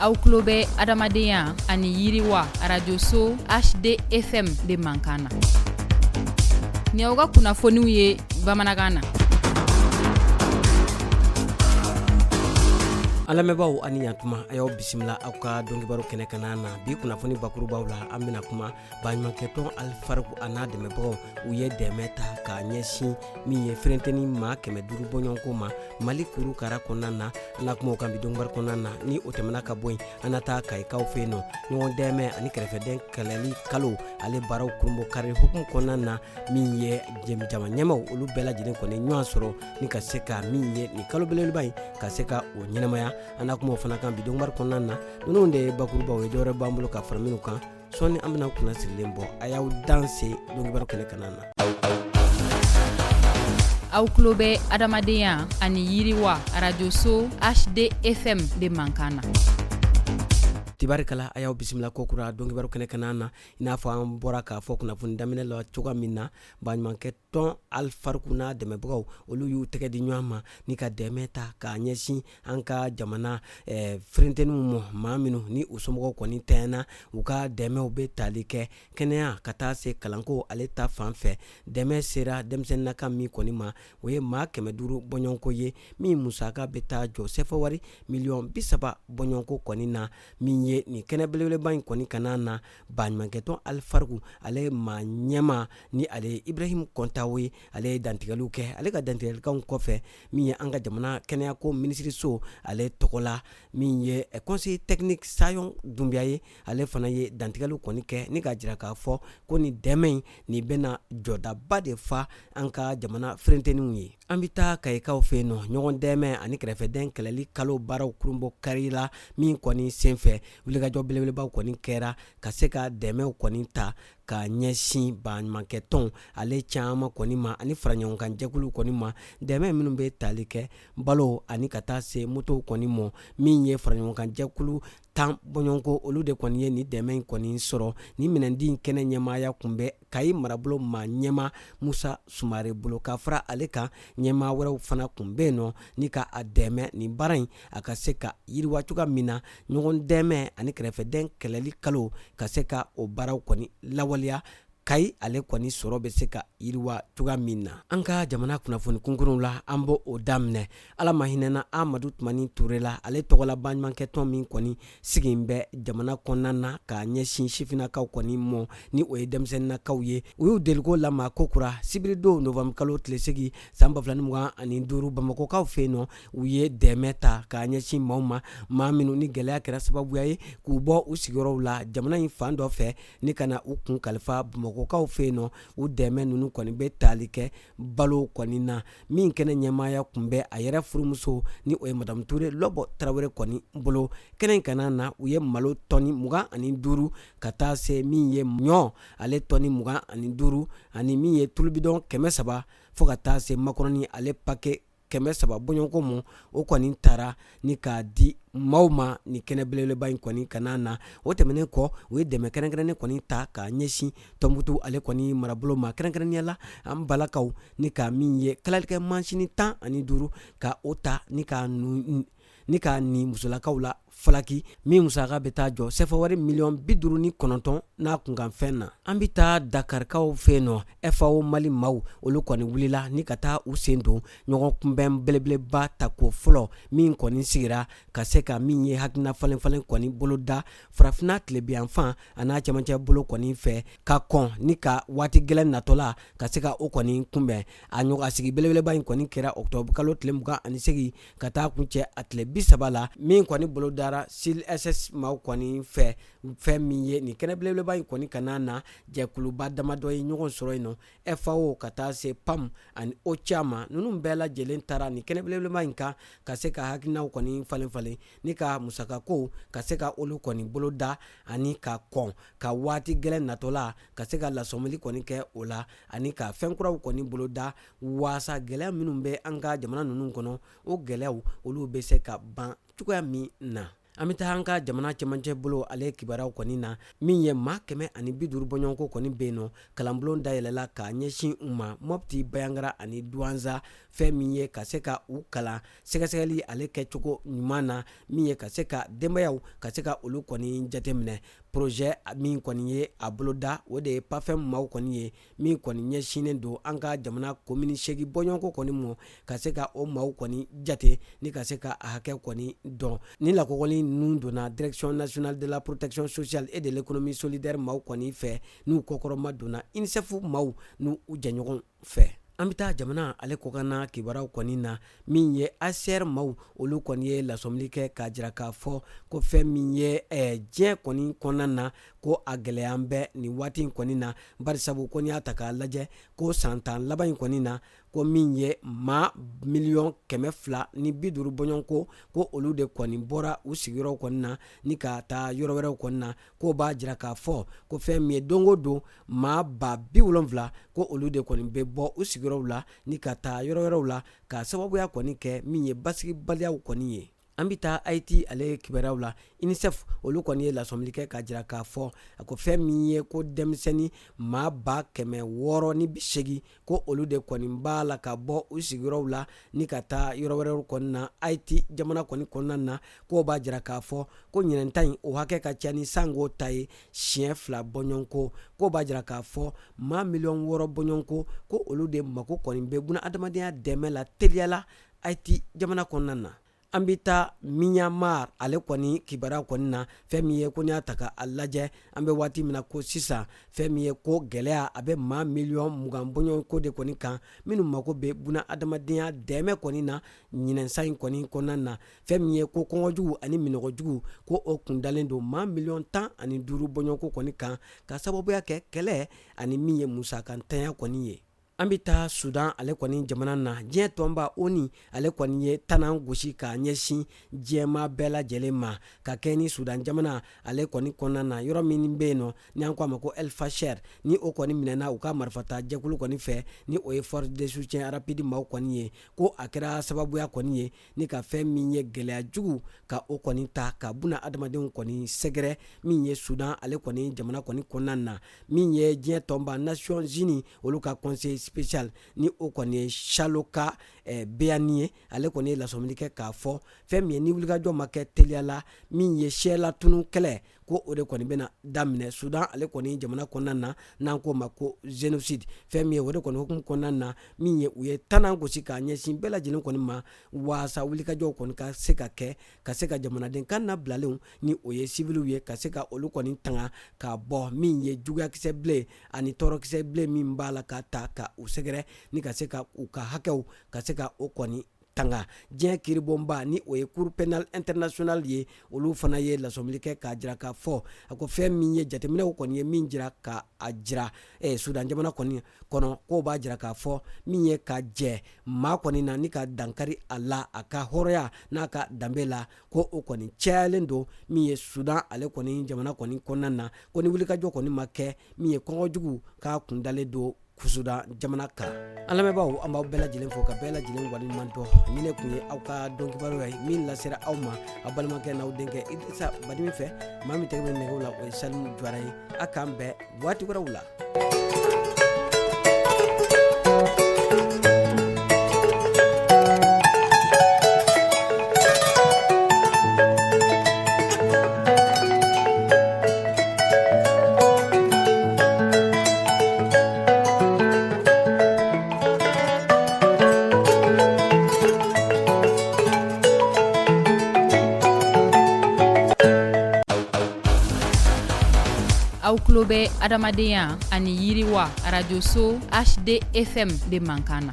Aw tulo bɛ adamadenya ani yiriwa radio-so HDFM de Mankana. Ni aw ka kunnafoniw ye bamanankan na. Alamɛbaaw ani yantuma a y'aw bisimila aw ka dɔnkibaro kɛnɛ kana na bi kunnafoni bakurubaw la an bɛna kuma baɲumankɛtɔn Alifariku a n'a dɛmɛbagaw u ye dɛmɛ ta k'a ɲɛsin min ye ferenteni maa 500 bɔɲɔgɔnko ma Mali kurukara kɔnɔna na an na kuma o kan bi dɔnkibaro kɔnɔna na ni o tɛmɛna ka bɔ yen an na taa Kayikaw fɛ yen nɔ ɲɔgɔn dɛmɛ ani kɛrɛfɛdɛn kɛlɛli kalo ale baaraw kurunbɔ kari hukumu kɔnɔna na min ye jama ɲɛmaw olu bɛɛ lajɛlen kɔni ɲɔgɔn sɔrɔ ni ka se ka min ye ni kalo belebeleba in ka se ka o ɲɛnamaya an na kuma o fana kan bi dɔnkibaro kɔnɔna na ninnu de ye bakurubaw ye dɔwɛrɛ b'an bolo ka fara minnu kan sɔɔni an bɛna kunna sirilen bɔ a y'aw danse dɔnkibaro kɛnɛ kana na. Aw tulo bɛ adamadenya ani yiriwa radio-so HDFM de Mankana. Tibarikala a y'aw bisimila kokura dɔnkibaro kɛnɛ kana na i n'a fɔ an bɔra k'a fɔ kunnafoni daminɛ la cogoya min na baɲumankɛtɔn Alifariku n'a dɛmɛbagaw olu y'u tɛgɛ di ɲɔgɔn ma ni ka dɛmɛ ta k'a ɲɛsin an ka jamana ferenteniw mɔ maa minnu ni u somɔgɔw kɔni tɛɲɛna u ka dɛmɛw bɛ tali kɛ kɛnɛya ka taa se kalanko ale ta fan fɛ dɛmɛ sera denmisɛnninaka min kɔni ma o ye maa 500 bɔɲɔgɔnko ye min musaka bɛ taa jɔ sɛfɛwari miliyɔn 30 bɔɲɔgɔnko kɔni na min ye ni kɛnɛ belebeleba in kɔni kana na baɲumankɛtɔn Alifariku ale maa ɲɛma ni ale Ibrahim Kɔntawo ye ale ye dantigɛliw kɛ ale ka dantigɛlikanw kɔfɛ min ye an ka jamana kɛnɛyako minisiriso ale tɔgɔla min ye conseil technique Sayon Dunbiya ye ale fana ye dantigɛliw kɔni kɛ ni ka jira k'a fɔ ko ni dɛmɛ in ni bɛna jɔdaba de fa an ka jamana ferenteniw ye an bɛ taa Kayikaw fɛ yen nɔ ɲɔgɔn dɛmɛ ani kɛrɛfɛdɛn kɛlɛli kalo baaraw kurunbɔ kari la min kɔni senfɛ wulikajɔ belebelebaw kɔni kɛra ka se ka dɛmɛw kɔni ta ka ɲɛsin baɲumankɛtɔn ale caman kɔni ma ani faraɲɔgɔnkan jɛkulu kɔni ma dɛmɛ minnu bɛ tali kɛ balo ani ka taa se motow kɔni mɔ min ye faraɲɔgɔnkan jɛkulu 10 bɔɲɔgɔnko olu de kɔni ye ni dɛmɛ in kɔni sɔrɔ ni minɛndi kɛnɛ ɲɛmaaya kun bɛ Kayi marabolo maa ɲɛma Musa Sumare bolo ka fara ale kan ɲɛmaa wɛrɛw fana kun bɛ yen nɔ ni ka a dɛmɛ ni baara in a ka se ka yiriwa cogoya min na ɲɔgɔn dɛmɛ ani kɛrɛfɛdɛn kɛlɛli kalo ka se ka o baaraw kɔni lawaleya Kayi ale kɔni sɔrɔ bɛ se ka yiriwa cogoya min na an ka jamana kunnafoni kunkurunw la an b'o daminɛ ala ma hinɛna Amadu Tumani Ture la ale tɔgɔla baɲumankɛtɔn min kɔni sigin bɛ jamana kɔnɔna na k'a ɲɛsin sifinnakaw kɔni mɔ ni o ye denmisɛnninakaw ye u y'u deliko lama kokura sibiridon novambre kalo tile 8 san 2025 Bamakɔkaw fɛ yen nɔ u ye dɛmɛ ta k'a ɲɛsin maaw ma maa minnu ni gɛlɛya kɛra sababuya ye k'u bɔ u sigiyɔrɔw la jamana in fan dɔ fɛ ni kana u kun kalifa Bamakɔkaw fɛ yen nɔ u dɛmɛ ninnu kɔni bɛ tali kɛ balo kɔni na min kɛnɛ ɲɛmaaya kun bɛ a yɛrɛ furumuso ni o ye Madame Ture Lɔbɔ Tarawele kɔni bolo kɛnɛ in kana na u ye malo tɔni 25 ka taa se min ye ɲɔ ale tɔni 25 ani min ye tulubidɔn 300 fo ka taa se makɔrɔni ale pake 300 bɔɲɔgɔnko mɔ o kɔni taara ni k'a di maaw ma ni kɛnɛ belebeleba in kɔni kana na o tɛmɛnen kɔ u ye dɛmɛ kɛrɛnkɛrɛnnen kɔni ta k'a ɲɛsin Tɔnbukutu ale kɔni marabolo ma kɛrɛnkɛrɛnnenya la an balakaw ni ka min ye kalalikɛ mansini 15 ka o ta ni k'a ni musolakaw la falaki min musaka bɛ taa jɔ sɛfɛwari miliyɔn 59 n'a kunkanfɛn na an bɛ taa Dakarikaw fɛ yen nɔ FAO Mali maaw olu kɔni wulila ni ka taa u sen don ɲɔgɔn kunbɛn belebeleba ta ko fɔlɔ min kɔni sigira ka se ka min ye hakilina falen kɔni bolo da farafinna tilebiyanfan a n'a cɛmancɛ bolo kɔni fɛ ka kɔn ni ka waati gɛlɛn natɔla ka se ka o kɔni kunbɛn a sigi belebeleba in kɔni kɛra octobre kalo tile 28 ka taa kuncɛ a tile 30 la min kɔni bolo dara SIL SS maaw kɔni fɛ fɛn min ye nin kɛnɛ belebeleba in kɔni kana na jɛkuluba damadɔ ye ɲɔgɔn sɔrɔ yen nɔ FAO ka taa se PAM ani OCHA ma ninnu bɛɛ lajɛlen taara nin kɛnɛ belebeleba in kan ka se ka hakilinaw kɔni falen ni ka musakakow ka se ka olu kɔni bolo da ani ka kɔn ka waati gɛlɛn natɔla ka se ka lasɔmili kɔni kɛ o la ani ka fɛn kuraw kɔni bolo da waasa gɛlɛya minnu bɛ an ka jamana ninnu kɔnɔ o gɛlɛyaw olu bɛ se ka ban cogoya min na an bɛ taa an ka jamana cɛmancɛ bolo ale kibaraw kɔni na min ye maa 150 bɔɲɔgɔnko kɔni bɛ yen nɔ kalanbulon dayɛlɛla k'a ɲɛsin u ma Mopti, Bayangara ani Douanza fɛn min ye ka se ka u kalan sɛgɛsɛgɛli ale kɛcogo ɲuman na min ye ka se ka denbayaw ka se ka olu kɔni jateminɛ. Projet min kɔni ye a boloda o de ye PAFEM maaw kɔni ye min kɔni ɲɛsinnen don an ka jamana commune 8 bɔɲɔgɔnko kɔni mɔ ka se ka o maaw kɔni jate ni ka se ka a hakɛ kɔni dɔn. Ni lakɔkɔli ninnu donna Direction nationale de la protection sociale et de l'économie solidaire maaw kɔni fɛ n'u kɔkɔrɔma donna UNICEF maaw n'u jɛɲɔgɔn fɛ. An bɛ taa jamana ale kɔkanna kibaraw kɔni na min ye ACR maaw olu kɔni ye lasɔmili kɛ k'a jira k'a fɔ ko fɛn min ye diɲɛ kɔni kɔnɔna na ko a gɛlɛyan bɛ nin waati in kɔni na barisabu ko n'i y'a ta k'a lajɛ ko san tan laban in kɔni na ko min ye maa 250,000 bɔɲɔgɔnko ko olu de kɔni bɔra u sigiyɔrɔw kɔni na ni ka taa yɔrɔ wɛrɛw kɔni na ko b'a jira k'a fɔ ko fɛn min ye don o don maa 70,000 ko olu de kɔni bɛ bɔ u sigiyɔrɔw la ni ka taa yɔrɔ wɛrɛw la ka sababuya kɔni kɛ min ye basigibaliyaw kɔni ye. An bɛ taa Haïti ale kibaraw la UNICEF olu kɔni ye lasɔmili kɛ k'a jira k'a fɔ ko fɛn min ye ko denmisɛnnin maa 680,000 ko olu de kɔni b'a la ka bɔ u sigiyɔrɔw la ni ka taa yɔrɔ wɛrɛw kɔni na Haïti jamana kɔni kɔnɔna na k'o b'a jira k'a fɔ ko ɲinɛnta in o hakɛ ka ca ni sango ta ye siɲɛ 2 bɔɲɔgɔnko k'o b'a jira k'a fɔ maa 6,000,000 bɔɲɔgɔnko ko olu de mako kɔni bɛ buna adamadenya dɛmɛ la teliyala Haïti jamana kɔnɔna na. An bɛ taa Myanmar ale kɔni kibara kɔni na fɛn min ye ko n'i y'a ta k'a lajɛ an bɛ waati min na ko sisan fɛn min ye ko gɛlɛya a bɛ maa 20,000,000 bɔɲɔgɔnko de kɔni kan minnu mako bɛ buna adamadenya dɛmɛ kɔni na ɲinɛnsa in kɔni kɔnɔna na fɛn min ye ko kɔngɔjugu ani minɔgɔjugu ko o kun dalen don maa 15,000,000 bɔɲɔgɔnko kɔni kan ka sababuya kɛ kɛlɛ ani min ye musakantanya kɔni ye. An bɛ taa Sudan ale kɔni jamana na diɲɛ tɔnba ONU ale kɔni ye tanan gosi k'a ɲɛsin diɲɛma bɛɛ lajɛlen ma ka kɛ ni Sudan jamana ale kɔni kɔnɔna na yɔrɔ min bɛ yen nɔ ni an k'a ma ko El Fasher ni o kɔni minɛna u ka marifata jɛkulu kɔni fɛ ni o ye force de soutien rapide maaw kɔni ye ko a kɛra sababuya kɔni ye ni ka fɛn min ye gɛlɛya jugu ka o kɔni ta ka buna adamadenw kɔni sɛgɛrɛ min ye Sudan ale kɔni jamana kɔni kɔnɔna na min ye diɲɛ tɔnba Nations Unies olu ka conseil spécial ni o kɔni ye Shaloka Beyani ye ale kɔni ye lasɔmili kɛ k'a fɔ fɛn min ye ni wulikajɔ ma kɛ teliyala min ye sɛla tunu kɛlɛ ko o de kɔni bɛna daminɛ Sudan ale kɔni jamana kɔnɔna na n'an k'o ma ko génocide fɛn min ye o de kɔni hukumu kɔnɔna na min ye u ye tanan gosi k'a ɲɛsin bɛɛ lajɛlen kɔni ma waasa wulikajɔw kɔni ka se ka kɛ ka se ka jamanaden kan nabilalenw ni o ye civiliw ye ka se ka olu kɔni tanga ka bɔ min ye juguyakisɛ bilen ani tɔɔrɔkisɛ bilen min b'a la ka ta ka u sɛgɛrɛ ni ka se ka u ka hakɛw ka se ka o kɔni tanga. Diɲɛ kiribonba ni o ye Cour pénale internationale ye olu fana ye lasɔmili kɛ k'a jira k'a fɔ a ko fɛn min ye jateminɛw kɔni ye min jira ka a jira Sudan jamana kɔni kɔnɔ k'o b'a jira k'a fɔ min ye ka jɛ maa kɔni na ni ka dankari a la a ka hɔrɔnya n'a ka danbe la ko o kɔni cɛyalen don min ye Sudan ale kɔni jamana kɔni kɔnɔna na ko ni wulikajɔ kɔni ma kɛ min ye kɔngɔjugu k'a kun dalen don Sudan jamana kan. An lamɛnbaaw an b'aw bɛɛ lajɛlen fo ka bɛɛ lajɛlen waleɲuman dɔn ni ne kun ye aw ka dɔnkibaru ye min lasera aw ma aw balimakɛ n'aw denkɛ Idrissa Badimi fɛ maa min tɛgɛ bɛ nɛgɛw la o ye Salimu Jwara ye a k'an bɛɛ waati wɛrɛw la. Aw tulo bɛ adamadenya ani yiriwa radio so HD FM de Mankana.